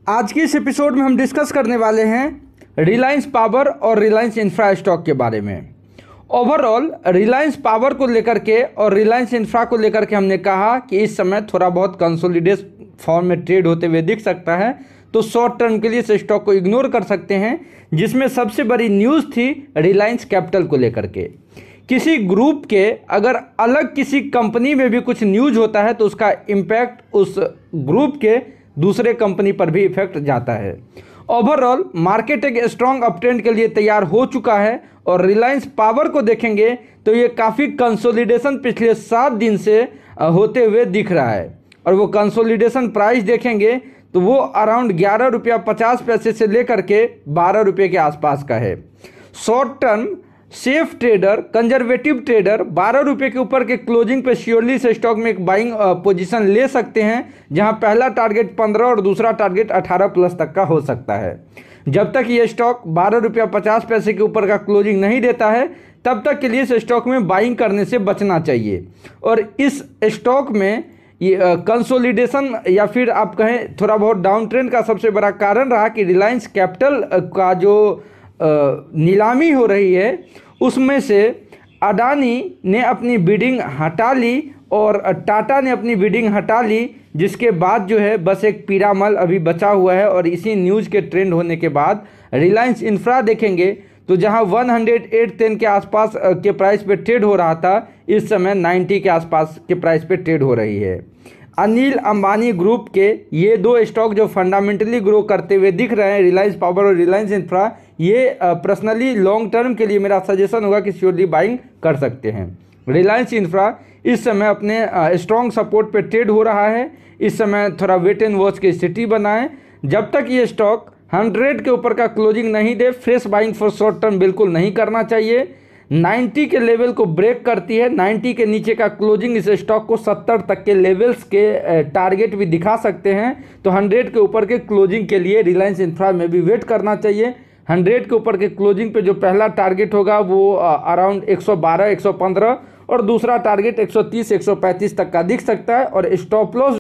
आज के इस एपिसोड में हम डिस्कस करने वाले हैं रिलायंस पावर और रिलायंस इंफ्रा स्टॉक के बारे में। ओवरऑल रिलायंस पावर को लेकर के और रिलायंस इंफ्रा को लेकर के हमने कहा कि इस समय थोड़ा बहुत कंसोलिडेट फॉर्म में ट्रेड होते हुए दिख सकता है, तो शॉर्ट टर्म के लिए इस स्टॉक को इग्नोर कर सकते हैं। जिसमें सबसे बड़ी न्यूज़ थी रिलायंस कैपिटल को लेकर के। किसी ग्रुप के अगर अलग किसी कंपनी में भी कुछ न्यूज़ होता है तो उसका इम्पैक्ट उस ग्रुप के दूसरे कंपनी पर भी इफेक्ट जाता है। ओवरऑल मार्केट एक स्ट्रॉन्ग अपट्रेंड के लिए तैयार हो चुका है और रिलायंस पावर को देखेंगे तो ये काफ़ी कंसोलिडेशन पिछले 7 दिन से होते हुए दिख रहा है और वो कंसोलिडेशन प्राइस देखेंगे तो वो अराउंड 11 रुपया 50 पैसे से लेकर के 12 रुपये के आसपास का है। Short term safe trader, conservative trader 12 रुपये के ऊपर के क्लोजिंग पे श्योरली इस स्टॉक में एक बाइंग पोजीशन ले सकते हैं, जहां पहला टारगेट 15 और दूसरा टारगेट 18 प्लस तक का हो सकता है। जब तक ये स्टॉक 12 रुपया 50 पैसे के ऊपर का क्लोजिंग नहीं देता है तब तक के लिए इस स्टॉक में बाइंग करने से बचना चाहिए। और इस स्टॉक में ये कंसोलिडेशन या फिर आप कहें थोड़ा बहुत डाउन ट्रेंड का सबसे बड़ा कारण रहा कि रिलायंस कैपिटल का जो नीलामी हो रही है उसमें से अडानी ने अपनी बिडिंग हटा ली और टाटा ने अपनी बिडिंग हटा ली, जिसके बाद जो है बस एक पीरामल अभी बचा हुआ है। और इसी न्यूज़ के ट्रेंड होने के बाद रिलायंस इंफ्रा देखेंगे तो जहां 108.10 के आसपास के प्राइस पे ट्रेड हो रहा था, इस समय 90 के आसपास के प्राइस पे ट्रेड हो रही है। अनिल अंबानी ग्रुप के ये दो स्टॉक जो फंडामेंटली ग्रो करते हुए दिख रहे हैं, रिलायंस पावर और रिलायंस इंफ्रा, ये पर्सनली लॉन्ग टर्म के लिए मेरा सजेशन होगा कि श्योरली बाइंग कर सकते हैं। रिलायंस इंफ्रा इस समय अपने स्ट्रॉन्ग सपोर्ट पे ट्रेड हो रहा है। इस समय थोड़ा वेट एंड वॉच की स्थिति बनाएं। जब तक ये स्टॉक 100 के ऊपर का क्लोजिंग नहीं दे, fresh buying for short term बिल्कुल नहीं करना चाहिए। 90 के लेवल को ब्रेक करती है, 90 के नीचे का क्लोजिंग इस स्टॉक को 70 तक के लेवल्स के टारगेट भी दिखा सकते हैं। तो 100 के ऊपर के क्लोजिंग के लिए रिलायंस इंफ्रा में भी वेट करना चाहिए। 100 के ऊपर के क्लोजिंग पे जो पहला टारगेट होगा वो अराउंड 112 115 और दूसरा टारगेट 130 135 तक का दिख सकता है। और स्टॉप लॉस